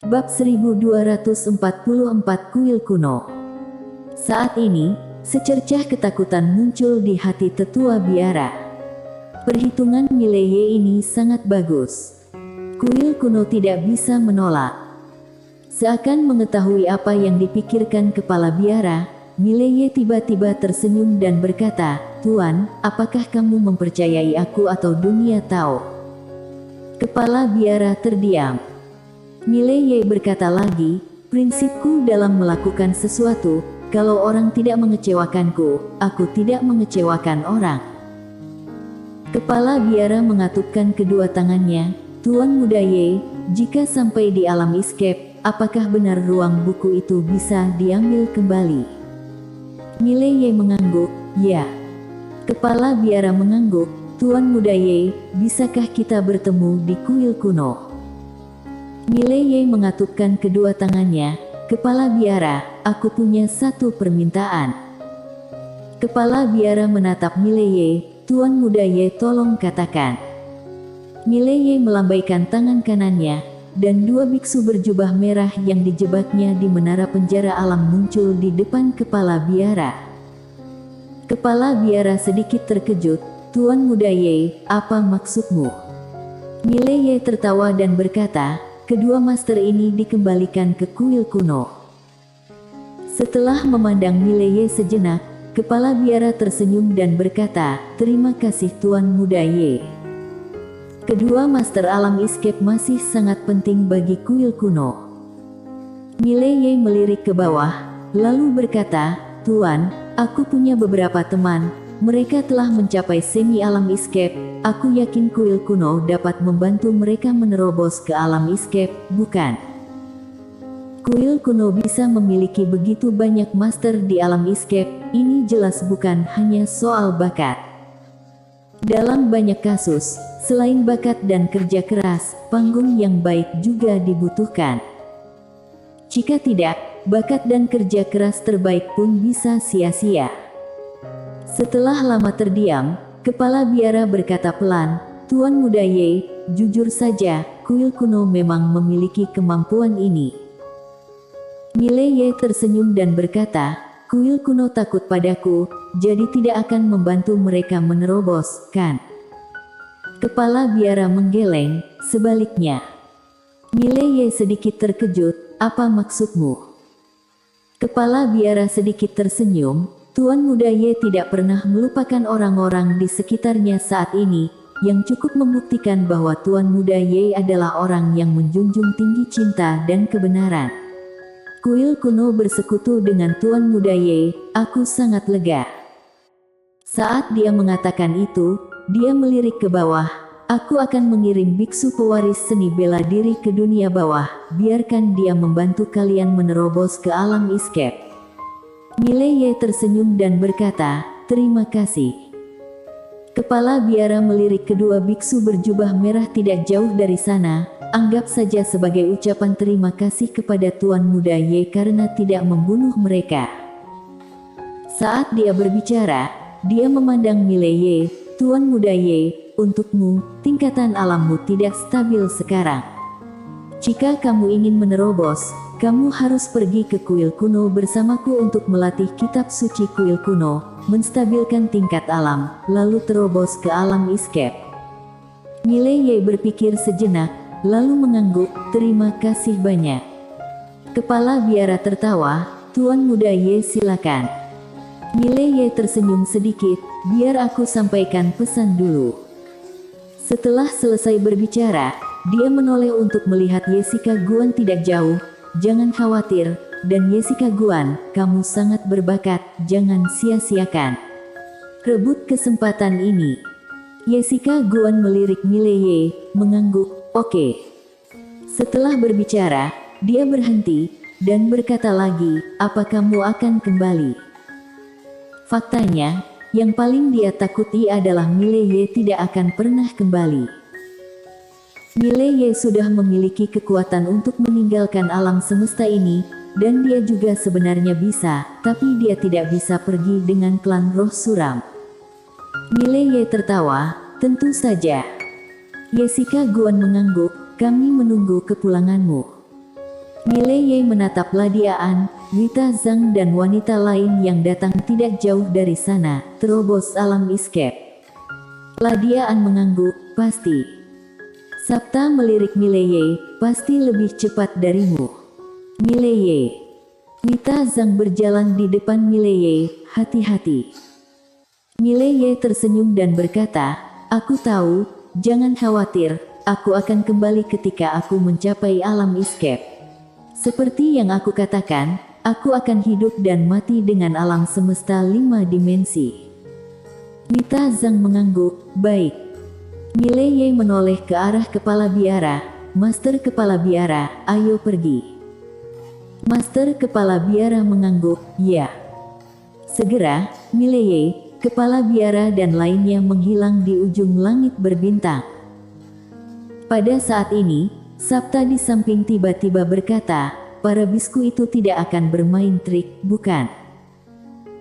Bab 1244 Kuil Kuno. Saat ini, secercah ketakutan muncul di hati tetua biara. Perhitungan Mileye ini sangat bagus. Kuil Kuno tidak bisa menolak. Seakan mengetahui apa yang dipikirkan kepala biara, Mileye tiba-tiba tersenyum dan berkata, "Tuan, apakah kamu mempercayai aku atau dunia tahu?" Kepala biara terdiam. Mileye berkata lagi, "Prinsipku dalam melakukan sesuatu, kalau orang tidak mengecewakanku, aku tidak mengecewakan orang." Kepala biara mengatupkan kedua tangannya, "Tuan Muda Ye, jika sampai di alam escape, apakah benar ruang buku itu bisa diambil kembali?" Mileye mengangguk, "Ya." Kepala biara mengangguk, "Tuan Muda Ye, bisakah kita bertemu di kuil kuno?" Mileye mengatupkan kedua tangannya, "Kepala biara, aku punya satu permintaan." Kepala biara menatap Mileye, "Tuan Muda Ye, tolong katakan." Mileye melambaikan tangan kanannya, dan dua biksu berjubah merah yang dijebaknya di menara penjara alam muncul di depan kepala biara. Kepala biara sedikit terkejut, "Tuan Muda Ye, apa maksudmu?" Mileye tertawa dan berkata, "Kedua master ini dikembalikan ke kuil kuno." Setelah memandang Mileye sejenak, kepala biara tersenyum dan berkata, "Terima kasih Tuan Muda Ye." Kedua master alam escape masih sangat penting bagi kuil kuno. Mileye melirik ke bawah, lalu berkata, "Tuan, aku punya beberapa teman. Mereka telah mencapai semi alam escape. Aku yakin kuil kuno dapat membantu mereka menerobos ke alam escape, bukan?" Kuil kuno bisa memiliki begitu banyak master di alam escape, ini jelas bukan hanya soal bakat. Dalam banyak kasus, selain bakat dan kerja keras, panggung yang baik juga dibutuhkan. Jika tidak, bakat dan kerja keras terbaik pun bisa sia-sia. Setelah lama terdiam, kepala biara berkata pelan, "Tuan Muda Ye, jujur saja, kuil kuno memang memiliki kemampuan ini." Mileye tersenyum dan berkata, "Kuil kuno takut padaku, jadi tidak akan membantu mereka menerobos, kan?" Kepala biara menggeleng, "Sebaliknya." Mileye sedikit terkejut, "Apa maksudmu?" Kepala biara sedikit tersenyum, "Tuan Muda Ye tidak pernah melupakan orang-orang di sekitarnya saat ini, yang cukup membuktikan bahwa Tuan Muda Ye adalah orang yang menjunjung tinggi cinta dan kebenaran. Kuil kuno bersekutu dengan Tuan Muda Ye, aku sangat lega." Saat dia mengatakan itu, dia melirik ke bawah, "Aku akan mengirim biksu pewaris seni bela diri ke dunia bawah, biarkan dia membantu kalian menerobos ke alam escape." Mileye tersenyum dan berkata, "Terima kasih." Kepala biara melirik kedua biksu berjubah merah tidak jauh dari sana, anggap saja sebagai ucapan terima kasih kepada Tuan Muda Ye karena tidak membunuh mereka. Saat dia berbicara, dia memandang Mileye, "Tuan Muda Ye, untukmu, tingkatan alammu tidak stabil sekarang. Jika kamu ingin menerobos, kamu harus pergi ke kuil kuno bersamaku untuk melatih kitab suci kuil kuno, menstabilkan tingkat alam, lalu terobos ke alam escape." Mileye berpikir sejenak, lalu mengangguk, "Terima kasih banyak." Kepala biara tertawa, "Tuan Muda Ye, silakan." Mileye tersenyum sedikit, "Biar aku sampaikan pesan dulu." Setelah selesai berbicara, dia menoleh untuk melihat Jessica Guan tidak jauh. "Jangan khawatir, dan Jessica Guan, kamu sangat berbakat, jangan sia-siakan. Rebut kesempatan ini." Jessica Guan melirik Mileye, mengangguk, "Oke." Setelah berbicara, dia berhenti, dan berkata lagi, "Apa kamu akan kembali?" Faktanya, yang paling dia takuti adalah Mileye tidak akan pernah kembali. Mileye sudah memiliki kekuatan untuk meninggalkan alam semesta ini, dan dia juga sebenarnya bisa, tapi dia tidak bisa pergi dengan klan roh suram. Mileye tertawa, "Tentu saja." Jessica Guan mengangguk, "Kami menunggu kepulanganmu." Mileye menatap Ladiaan, Wita Zhang dan wanita lain yang datang tidak jauh dari sana, terobos alam escape. Ladiaan mengangguk, pasti. Sabta melirik Mileye, pasti lebih cepat darimu. Mileye. Wita Zhang berjalan di depan Mileye, hati-hati. Mileye tersenyum dan berkata, aku tahu, jangan khawatir, aku akan kembali ketika aku mencapai alam escape. Seperti yang aku katakan, aku akan hidup dan mati dengan alam semesta 5 dimensi. Wita Zhang mengangguk, baik. Mileye menoleh ke arah kepala biara, Master Kepala Biara, ayo pergi. Master Kepala Biara mengangguk, ya. Segera, Mileye, Kepala Biara dan lainnya menghilang di ujung langit berbintang. Pada saat ini, Sabta di samping tiba-tiba berkata, para bisu itu tidak akan bermain trik, bukan?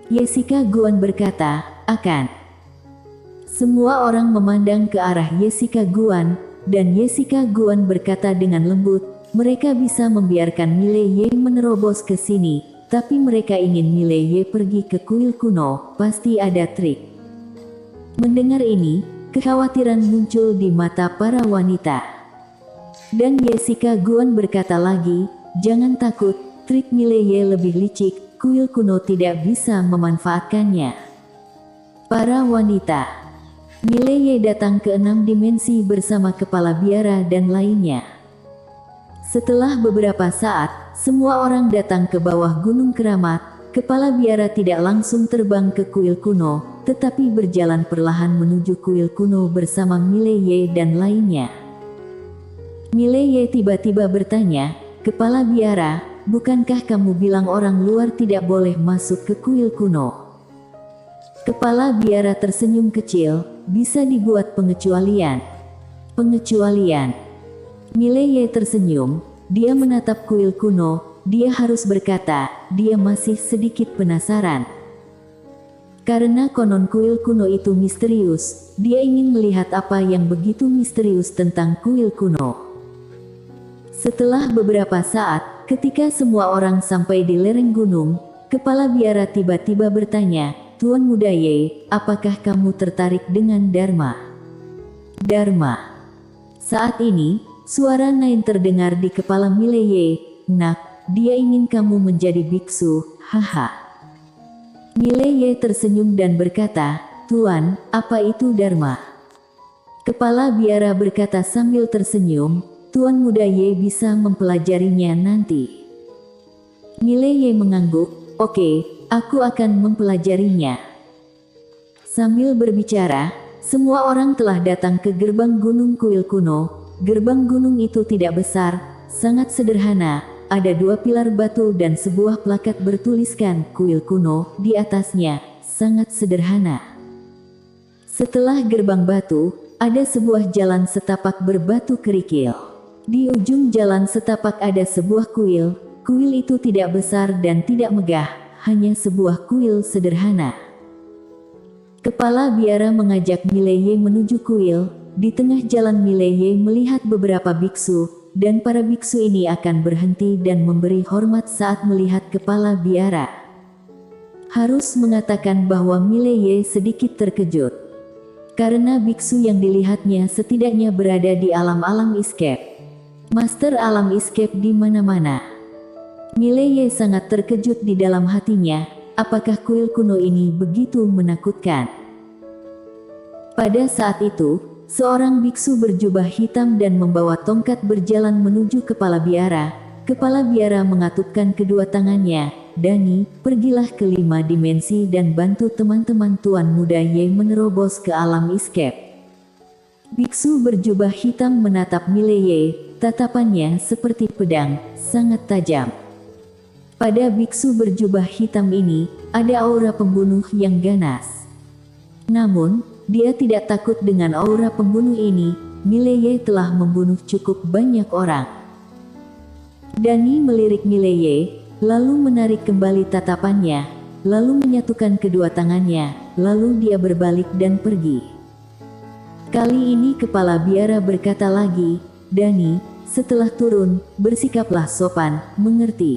Jessica Guan berkata, akan. Semua orang memandang ke arah Jessica Guan, dan Jessica Guan berkata dengan lembut, mereka bisa membiarkan Mileye menerobos ke sini, tapi mereka ingin Mileye pergi ke kuil kuno, pasti ada trik. Mendengar ini, kekhawatiran muncul di mata para wanita. Dan Jessica Guan berkata lagi, jangan takut, trik Mileye lebih licik, kuil kuno tidak bisa memanfaatkannya. Para wanita. Mileye datang ke 6 dimensi bersama Kepala Biara dan lainnya. Setelah beberapa saat, semua orang datang ke bawah Gunung Keramat. Kepala Biara tidak langsung terbang ke kuil kuno, tetapi berjalan perlahan menuju kuil kuno bersama Mileye dan lainnya. Mileye tiba-tiba bertanya, Kepala Biara, bukankah kamu bilang orang luar tidak boleh masuk ke kuil kuno? Kepala Biara tersenyum kecil, bisa dibuat pengecualian. Pengecualian. Mileye tersenyum, dia menatap kuil kuno, dia harus berkata, dia masih sedikit penasaran. Karena konon kuil kuno itu misterius, dia ingin melihat apa yang begitu misterius tentang kuil kuno. Setelah beberapa saat, ketika semua orang sampai di lereng gunung, Kepala Biara tiba-tiba bertanya, Tuan Muda Ye, apakah kamu tertarik dengan Dharma? Dharma. Saat ini, suara Nain terdengar di kepala Mileye, nak, dia ingin kamu menjadi biksu, haha. Mileye tersenyum dan berkata, Tuan, apa itu Dharma? Kepala Biara berkata sambil tersenyum, Tuan Muda Ye bisa mempelajarinya nanti. Mileye mengangguk, oke, aku akan mempelajarinya. Sambil berbicara, semua orang telah datang ke gerbang gunung kuil kuno. Gerbang gunung itu tidak besar, sangat sederhana, ada 2 pilar batu dan sebuah plakat bertuliskan kuil kuno di atasnya, sangat sederhana. Setelah gerbang batu, ada sebuah jalan setapak berbatu kerikil. Di ujung jalan setapak ada sebuah kuil. Kuil itu tidak besar dan tidak megah, hanya sebuah kuil sederhana. Kepala Biara mengajak Mileye menuju kuil. Di tengah jalan Mileye melihat beberapa biksu, dan para biksu ini akan berhenti dan memberi hormat saat melihat Kepala Biara. Harus mengatakan bahwa Mileye sedikit terkejut. Karena biksu yang dilihatnya setidaknya berada di alam-alam escape. Master alam escape di mana-mana. Mileye sangat terkejut di dalam hatinya, apakah kuil kuno ini begitu menakutkan? Pada saat itu, seorang biksu berjubah hitam dan membawa tongkat berjalan menuju Kepala Biara. Kepala Biara mengatupkan kedua tangannya, Dani, pergilah ke 5 dimensi dan bantu teman-teman Tuan Muda Ye menerobos ke alam escape. Biksu berjubah hitam menatap Mileye, tatapannya seperti pedang, sangat tajam. Pada biksu berjubah hitam ini, ada aura pembunuh yang ganas. Namun, dia tidak takut dengan aura pembunuh ini. Mileye telah membunuh cukup banyak orang. Dani melirik Mileye, lalu menarik kembali tatapannya, lalu menyatukan kedua tangannya, lalu dia berbalik dan pergi. Kali ini Kepala Biara berkata lagi, Dani, setelah turun, bersikaplah sopan, mengerti.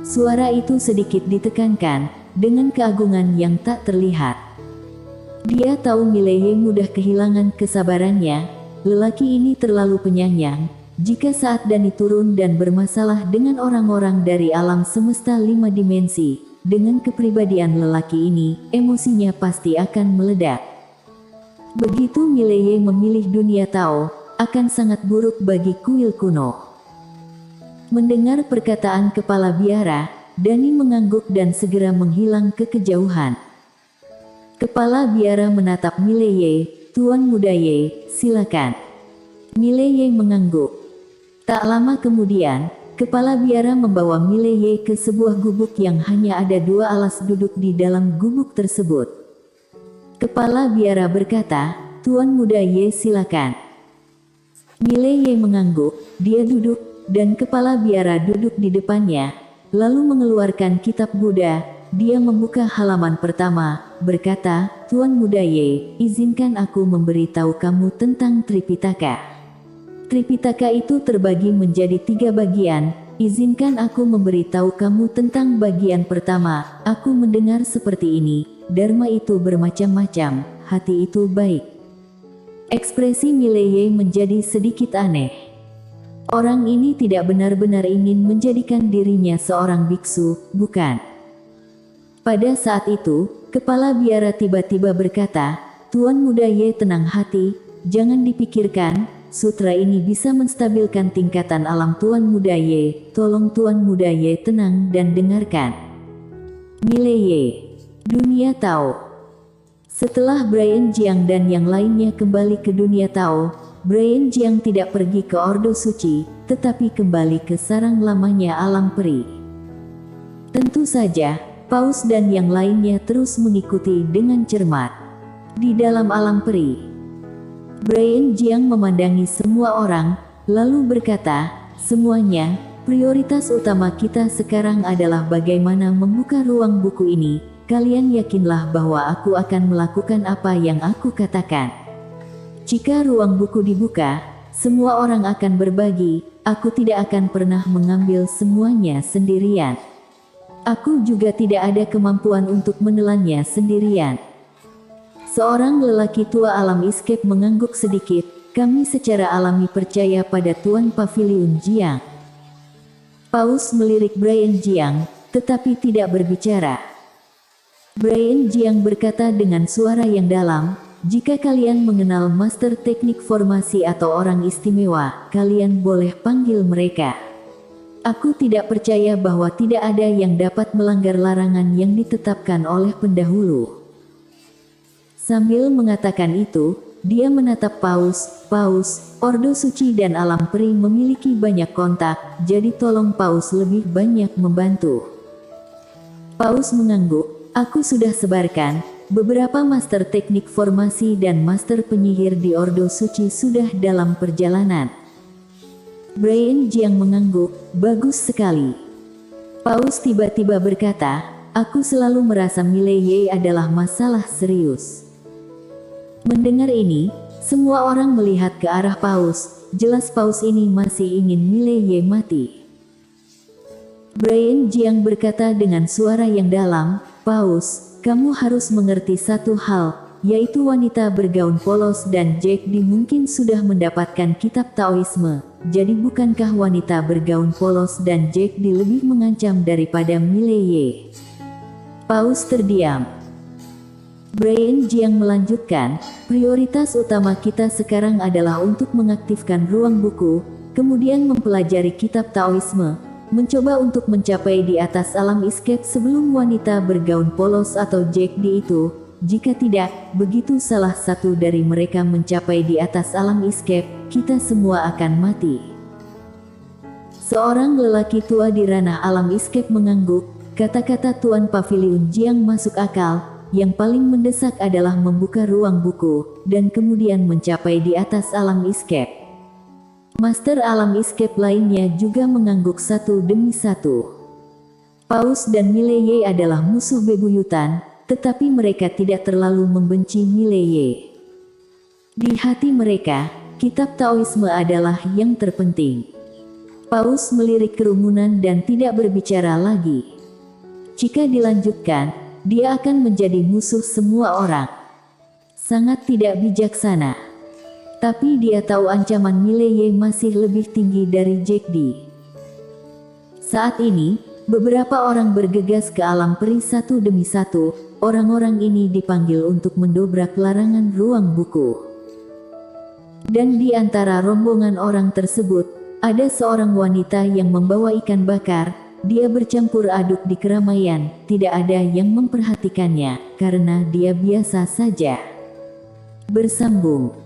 Suara itu sedikit ditekankan, dengan keagungan yang tak terlihat. Dia tahu Mileye mudah kehilangan kesabarannya, lelaki ini terlalu penyayang. Jika saat Dani turun dan bermasalah dengan orang-orang dari alam semesta 5 dimensi, dengan kepribadian lelaki ini, emosinya pasti akan meledak. Begitu Mileye memilih dunia Tao, akan sangat buruk bagi kuil kuno. Mendengar perkataan kepala biara, Dani mengangguk dan segera menghilang ke kejauhan. Kepala biara menatap Mileye, "Tuan Muda Ye, silakan." Mileye mengangguk. Tak lama kemudian, kepala biara membawa Mileye ke sebuah gubuk yang hanya ada 2 alas duduk di dalam gubuk tersebut. Kepala biara berkata, "Tuan Muda Ye, silakan." Mileye mengangguk, dia duduk, dan kepala biara duduk di depannya, lalu mengeluarkan kitab Buddha. Dia membuka halaman pertama, berkata, "Tuan Muda Ye, izinkan aku memberitahu kamu tentang Tripitaka. Tripitaka itu terbagi menjadi 3 bagian. Izinkan aku memberitahu kamu tentang bagian pertama. Aku mendengar seperti ini, Dharma itu bermacam-macam, hati itu baik." Ekspresi Mileye menjadi sedikit aneh. Orang ini tidak benar-benar ingin menjadikan dirinya seorang biksu, bukan? Pada saat itu, kepala biara tiba-tiba berkata, "Tuan Muda Ye, tenang hati, jangan dipikirkan. Sutra ini bisa menstabilkan tingkatan alam Tuan Muda Ye. Tolong Tuan Muda Ye tenang dan dengarkan." Mileye, dunia Tao. Setelah Brian Jiang dan yang lainnya kembali ke dunia Tao, Brian Jiang tidak pergi ke Ordo Suci, tetapi kembali ke sarang lamanya alam peri. Tentu saja, Paus dan yang lainnya terus mengikuti dengan cermat. Di dalam alam peri, Brian Jiang memandangi semua orang, lalu berkata, "Semuanya, prioritas utama kita sekarang adalah bagaimana membuka ruang buku ini. Kalian yakinlah bahwa aku akan melakukan apa yang aku katakan. Jika ruang buku dibuka, semua orang akan berbagi. Aku tidak akan pernah mengambil semuanya sendirian. Aku juga tidak ada kemampuan untuk menelannya sendirian." Seorang lelaki tua alam escape mengangguk sedikit. "Kami secara alami percaya pada Tuan Pavilion Jiang." Paus melirik Brian Jiang, tetapi tidak berbicara. Brian Jiang berkata dengan suara yang dalam, "Jika kalian mengenal master teknik formasi atau orang istimewa, kalian boleh panggil mereka. Aku tidak percaya bahwa tidak ada yang dapat melanggar larangan yang ditetapkan oleh pendahulu." Sambil mengatakan itu, dia menatap Paus. "Paus, Ordo Suci dan alam peri memiliki banyak kontak, jadi tolong Paus lebih banyak membantu." Paus mengangguk, "Aku sudah sebarkan, beberapa master teknik formasi dan master penyihir di Ordo Suci sudah dalam perjalanan." Brian Jiang mengangguk, "Bagus sekali." Paus tiba-tiba berkata, "Aku selalu merasa Mileye adalah masalah serius." Mendengar ini, semua orang melihat ke arah Paus. Jelas Paus ini masih ingin Mileye mati. Brian Jiang berkata dengan suara yang dalam, "Paus, kamu harus mengerti satu hal, yaitu wanita bergaun polos dan Jack Di mungkin sudah mendapatkan kitab Taoisme. Jadi bukankah wanita bergaun polos dan Jack Di lebih mengancam daripada Mileye?" Paus terdiam. Brian Jiang melanjutkan, "Prioritas utama kita sekarang adalah untuk mengaktifkan ruang buku, kemudian mempelajari kitab Taoisme, mencoba untuk mencapai di atas alam escape sebelum wanita bergaun polos atau Jack Di itu. Jika tidak, begitu salah satu dari mereka mencapai di atas alam escape, kita semua akan mati." Seorang lelaki tua di ranah alam escape mengangguk. Kata-kata Tuan Pavilion Jiang masuk akal. Yang paling mendesak adalah membuka ruang buku, dan kemudian mencapai di atas alam escape. Master alam escape lainnya juga mengangguk satu demi satu. Paus dan Mileye adalah musuh bebuyutan, tetapi mereka tidak terlalu membenci Mileye. Di hati mereka, kitab Taoisme adalah yang terpenting. Paus melirik kerumunan dan tidak berbicara lagi. Jika dilanjutkan, dia akan menjadi musuh semua orang. Sangat tidak bijaksana. Tapi dia tahu ancaman Mileye masih lebih tinggi dari Jack D. Saat ini, beberapa orang bergegas ke alam peri satu demi satu. Orang-orang ini dipanggil untuk mendobrak larangan ruang buku. Dan di antara rombongan orang tersebut, ada seorang wanita yang membawa ikan bakar. Dia bercampur aduk di keramaian, tidak ada yang memperhatikannya, karena dia biasa saja. Bersambung.